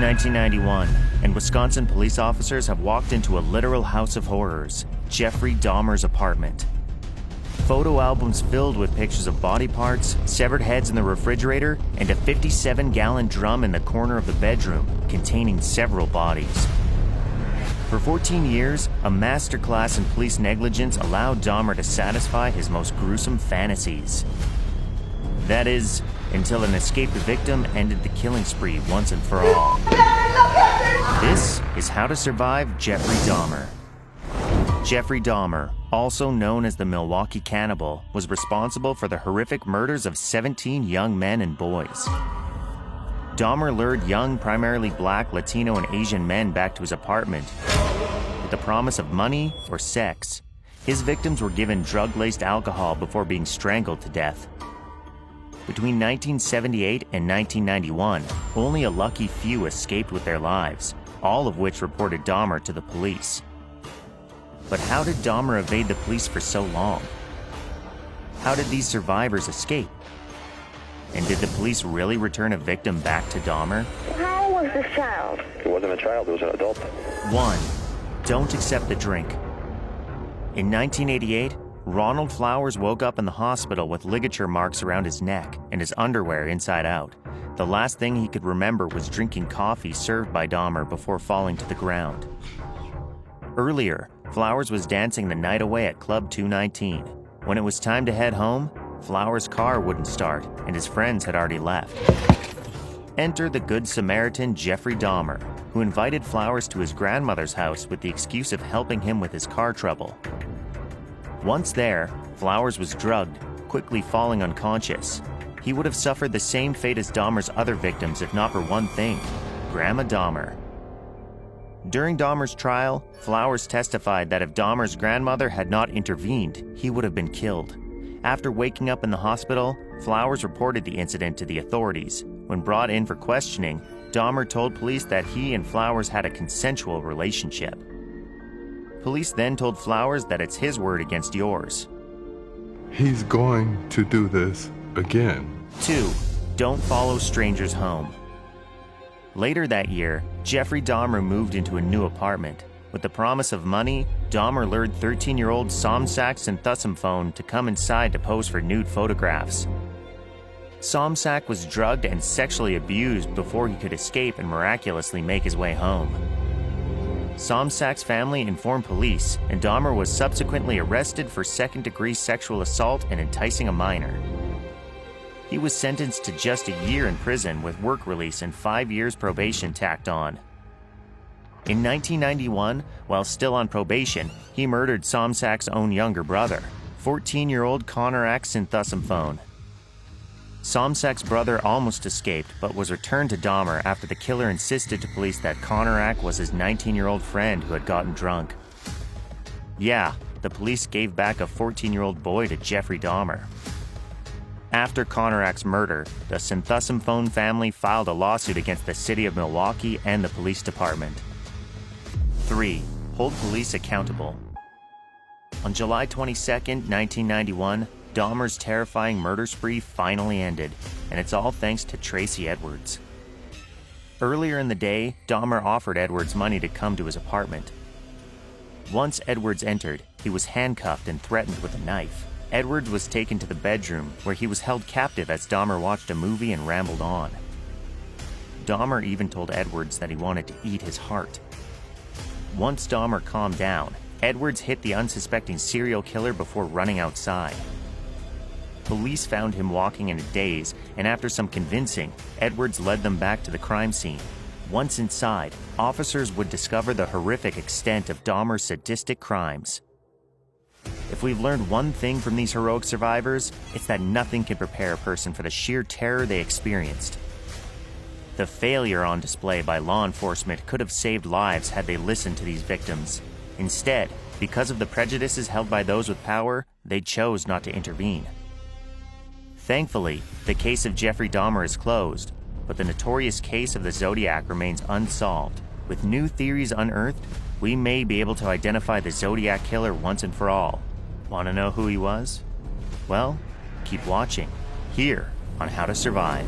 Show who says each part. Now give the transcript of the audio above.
Speaker 1: 1991, and Wisconsin police officers have walked into a literal house of horrors, Jeffrey Dahmer's apartment. Photo albums filled with pictures of body parts, severed heads in the refrigerator, and a 57-gallon drum in the corner of the bedroom containing several bodies. For 14 years, a masterclass in police negligence allowed Dahmer to satisfy his most gruesome fantasies. That is, until an escaped victim ended the killing spree once and for all. This is How to Survive Jeffrey Dahmer. Jeffrey Dahmer, also known as the Milwaukee Cannibal, was responsible for the horrific murders of 17 young men and boys. Dahmer lured young, primarily Black, Latino, and Asian men back to his apartment with the promise of money or sex. His victims were given drug-laced alcohol before being strangled to death. Between 1978 and 1991, only a lucky few escaped with their lives, all of which reported Dahmer to the police. But how did Dahmer evade the police for so long? How did these survivors escape? And did the police really return a victim back to Dahmer?
Speaker 2: How was the child?
Speaker 3: It wasn't a child, it was an adult.
Speaker 1: 1. Don't accept the drink. In 1988, Ronald Flowers woke up in the hospital with ligature marks around his neck and his underwear inside out. The last thing he could remember was drinking coffee served by Dahmer before falling to the ground. Earlier, Flowers was dancing the night away at Club 219. When it was time to head home, Flowers' car wouldn't start, and his friends had already left. Enter the Good Samaritan Jeffrey Dahmer, who invited Flowers to his grandmother's house with the excuse of helping him with his car trouble. Once there, Flowers was drugged, quickly falling unconscious. He would have suffered the same fate as Dahmer's other victims if not for one thing: Grandma Dahmer. During Dahmer's trial, Flowers testified that if Dahmer's grandmother had not intervened, he would have been killed. After waking up in the hospital, Flowers reported the incident to the authorities. When brought in for questioning, Dahmer told police that he and Flowers had a consensual relationship. Police then told Flowers that it's his word against yours.
Speaker 4: He's going to do this again.
Speaker 1: 2. Don't follow strangers home. Later that year, Jeffrey Dahmer moved into a new apartment. With the promise of money, Dahmer lured 13-year-old Somsak Synthusumphone to come inside to pose for nude photographs. Somsak was drugged and sexually abused before he could escape and miraculously make his way home. Somsak's family informed police, and Dahmer was subsequently arrested for second-degree sexual assault and enticing a minor. He was sentenced to just a year in prison with work release and 5 years probation tacked on. In 1991, while still on probation, he murdered Somsak's own younger brother, 14-year-old Conorak Synthusumphone. Somsak's brother almost escaped, but was returned to Dahmer after the killer insisted to police that Conorak was his 19-year-old friend who had gotten drunk. Yeah, the police gave back a 14-year-old boy to Jeffrey Dahmer. After Conorak's murder, the Synthusumphone family filed a lawsuit against the city of Milwaukee and the police department. 3. Hold police accountable. On July 22, 1991, Dahmer's terrifying murder spree finally ended, and it's all thanks to Tracy Edwards. Earlier in the day, Dahmer offered Edwards money to come to his apartment. Once Edwards entered, he was handcuffed and threatened with a knife. Edwards was taken to the bedroom, where he was held captive as Dahmer watched a movie and rambled on. Dahmer even told Edwards that he wanted to eat his heart. Once Dahmer calmed down, Edwards hit the unsuspecting serial killer before running outside. Police found him walking in a daze, and after some convincing, Edwards led them back to the crime scene. Once inside, officers would discover the horrific extent of Dahmer's sadistic crimes. If we've learned one thing from these heroic survivors, it's that nothing can prepare a person for the sheer terror they experienced. The failure on display by law enforcement could have saved lives had they listened to these victims. Instead, because of the prejudices held by those with power, they chose not to intervene. Thankfully, the case of Jeffrey Dahmer is closed, but the notorious case of the Zodiac remains unsolved. With new theories unearthed, we may be able to identify the Zodiac killer once and for all. Want to know who he was? Well, keep watching, here on How to Survive.